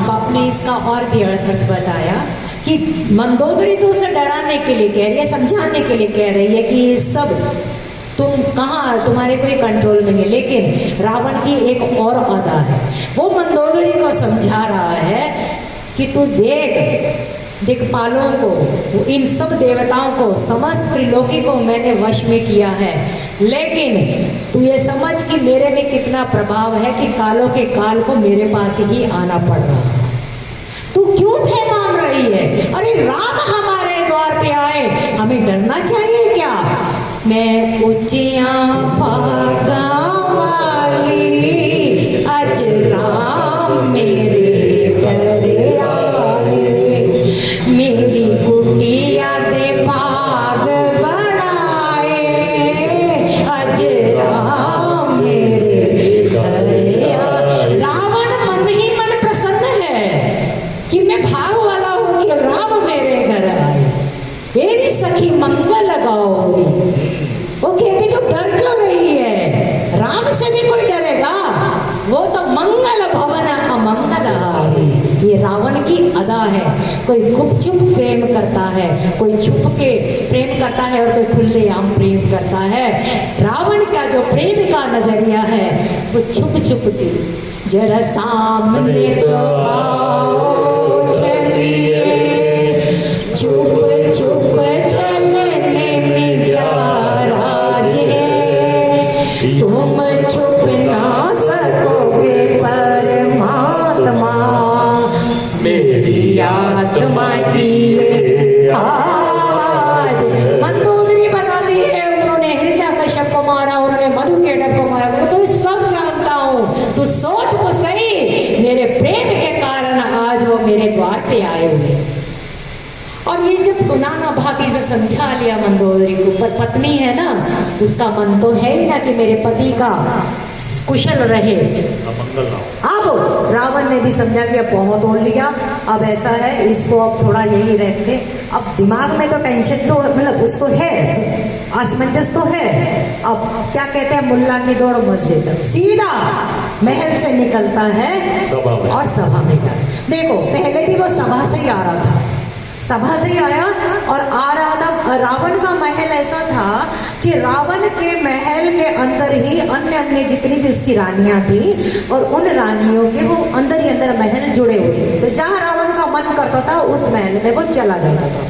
B: आपने इसका और भी अर्थ बताया कि मंदोदरी तो उसे डराने के लिए कह रही है, समझाने के लिए कह रही है कि सब तुम कहाँ, तुम्हारे कोई कंट्रोल नहीं है। लेकिन रावण की एक और अदा है, वो मंदोदरी को समझा रहा है कि तू देख, दिक्पालों को, इन सब देवताओं को, समस्त त्रिलोकी को मैंने वश में किया है, लेकिन तू ये समझ कि मेरे में कितना प्रभाव है कि कालों के काल को मेरे पास ही आना पड़ रहा है। तू क्यों भय मान रही है? अरे राम हमारे द्वार पे आए, हमें डरना चाहिए क्या? मैं ऊंचियां भागा वाली, आज राम मेरे घर आए, मेरी कुटिया दे भाग बनाए, आज राम मेरे घर आए। रावण मन ही मन प्रसन्न है कि मैं भाग वाला हूं कि राम मेरे घर आए, मेरी सखी मंगल गाओगी। वो कहती जो डर क्यों रही है? राम से भी कोई डरेगा? वो तो मंगल भवन अमंगल हारी। ये रावण की अदा है। कोई गुपचुप प्रेम करता है, कोई छुप के प्रेम करता है और कोई खुलेआम प्रेम करता है। रावण का जो प्रेम का नजरिया है वो छुप छुप के, जरा सामने तो आओ चलिए, छुप छुप चलने में क्या राज है, तुम छुप ना सकोगे परमात्मा, मेरी आत्मा की आज। मंदोदरी बताती है उन्होंने हिरण्यकश्यप को मारा, उन्होंने मधुकेटक को मारा, मैं तो सब जानता हूँ, तू सोच तो सही, मेरे प्रेम द्वार पे आए हुए। और ये जब नाना भाभी से समझा लिया मंदोदरी को, पर पत्नी है ना, उसका मन तो है ही ना कि मेरे पति का कुशल रहे।
A: मंगल ना हो।
B: अब रावण ने भी समझा कि अब बहुत ओढ़ लिया, अब ऐसा है इसको अब थोड़ा यही रखते। अब दिमाग में तो टेंशन तो मतलब उसको है, असमंजस तो है। अब क्या कहते हैं, मुल्ला की दौड़ मस्जिद तक, सीधा महल से निकलता है
A: सभा में।
B: और सभा में जा। देखो पहले भी वो सभा से ही आ रहा था, सभा से ही आया और आ रहा था। रावण का महल ऐसा था कि रावण के महल के अंदर ही अन्य अन्य जितनी भी उसकी रानियां थी और उन रानियों के वो अंदर ही अंदर महल जुड़े हुए थे। तो जहाँ रावण का मन करता था उस महल में वो चला जाता था।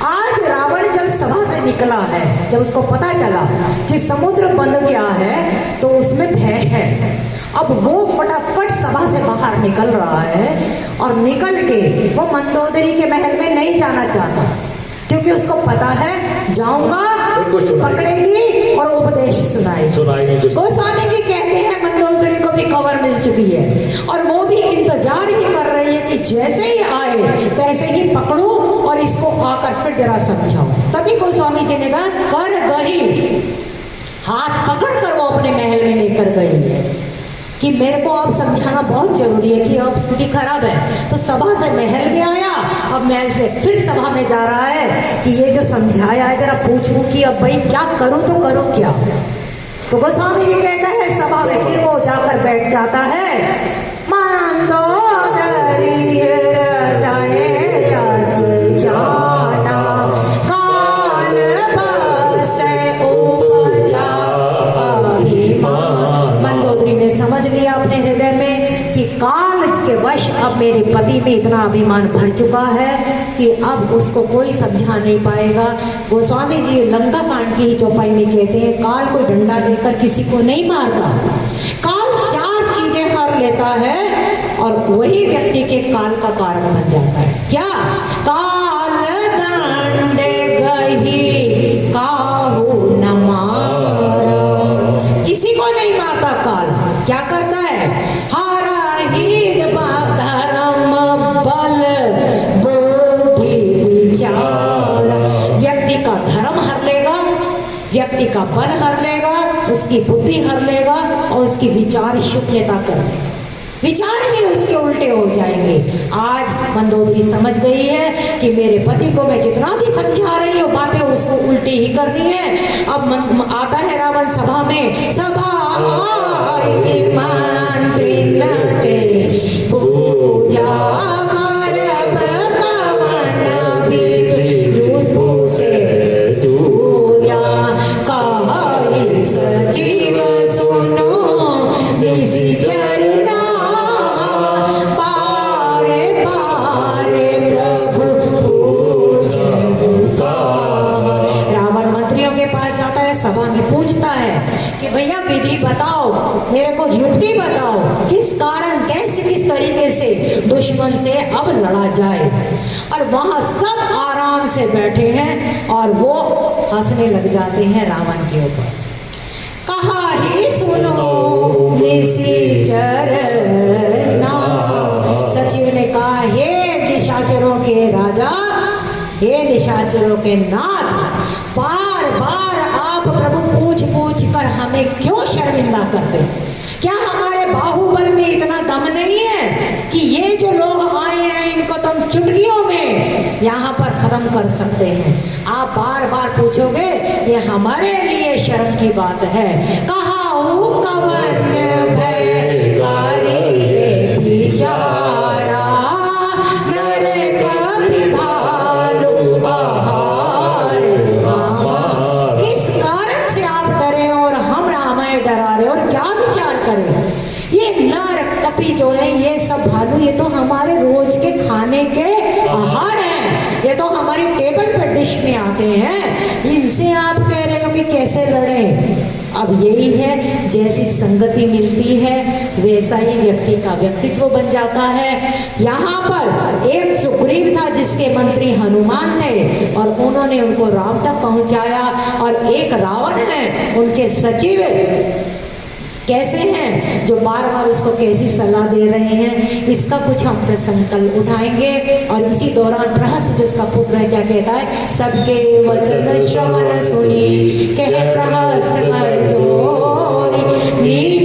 B: आज रावण जब सभा से निकला है, जब उसको पता चला कि समुद्र बंद गया है तो उसमें भय है। अब वो फटाफट सभा से बाहर निकल रहा है और निकल के वो मंदोदरी के महल में नहीं जाना चाहता, क्योंकि उसको पता है जाऊंगा पकड़ेगी और उपदेश सुनाएगी। गोस्वामी जी कहते हैं मंदोदरी को भी खबर मिल चुकी है और वो भी इंतजार ही कर रही है कि जैसे ही आए वैसे ही पकड़ूं और इसको आकर फिर जरा समझाऊं। तभी गोस्वामी जी ने कहा कर गई, हाथ पकड़ कर वो अपने महल में लेकर गई है कि मेरे को अब समझाना बहुत जरूरी है कि अब स्थिति खराब है। तो सभा से महल में आया, अब महल से फिर सभा में जा रहा है कि ये जो समझाया है जरा पूछूं कि अब भाई क्या करूं, तो करूं क्या। तो गोस्वामी जी कहता है सभा में फिर वो जाकर बैठ जाता है। मंदोदरी हृदय यस जाना, काल बसे उपजा अभिमान। मंदोदरी ने समझ लिया अपने हृदय में कि काल के वश अब मेरे पति में इतना अभिमान भर चुका है कि अब उसको कोई समझा नहीं पाएगा। गोस्वामी जी लंका कांड की ही चौपाई में कहते हैं काल कोई डंडा लेकर किसी को नहीं मारता, काल 4 चीजें हर लेता है और वही व्यक्ति के काल का कारण बन जाता है। क्या? काल दंडे गही काहू न मारा, किसी को नहीं मारता काल। क्या करता है? व्यक्ति का बल हर लेगा, उसकी बुद्धि हर लेगा और उसकी विचार शून्यता कर देगा, विचार ही उसके उल्टे हो जाएंगे। आज मंदोदरी समझ गई है कि मेरे पति को मैं जितना भी समझा रही हूँ बातें उसको उल्टी ही करनी है। अब आता है रावण सभा में, सभा पूजा सजीव सुनो निसी चरना, पारे पारे प्रभु पूजन। रावण मंत्रियों के पास जाता है, सभा में पूछता है कि भैया विधि बताओ, मेरे को युक्ति बताओ, किस कारण कैसे किस तरीके से दुश्मन से अब लड़ा जाए। और वहां सब आराम से बैठे हैं और वो हंसने लग जाते हैं रावण के ऊपर। कहा ही सुनो निसी चरना, सचिव ने कहा हे निशाचरों के राजा, हे निशाचरों के नाथ, बार बार आप प्रभु पूछ पूछ कर हमें क्यों शर्मिंदा करते हैं? क्या हमारे बाहुबल में इतना दम नहीं है कि ये जो लोग आए हैं इनको तुम चुटकियों में यहाँ पर खत्म कर सकते हैं? आप बार बार पूछोगे, ये हमारे लिए शर्म की बात है। कहा कवन भय करे बिचारा, नर कपि भालु आहार हमार। किस कारण से आप डरे और हम रामायण डरा रहे और क्या विचार करें? ये नर कपि जो है ये सब भालू, ये तो हमारे रोज के खाने के आहार हैं, ये तो हमारी टेबल पर डिश में आते हैं, इनसे आप कह रहे हो कि कैसे लड़े? अब यही है, जैसी संगति मिलती है वैसा ही व्यक्ति का व्यक्तित्व बन जाता है। यहाँ पर एक सुग्रीव था जिसके मंत्री हनुमान थे और उन्होंने उनको राम तक पहुंचाया, और एक रावण है उनके सचिव कैसे हैं, जो बार बार उसको कैसी सलाह दे रहे हैं, इसका कुछ हम प्रसंग कल उठाएंगे। और इसी दौरान प्रहस्त जिसका पुत्र है क्या कहता है, सबके वचन श्रवण सुनी कह प्रहस्त कर जोरी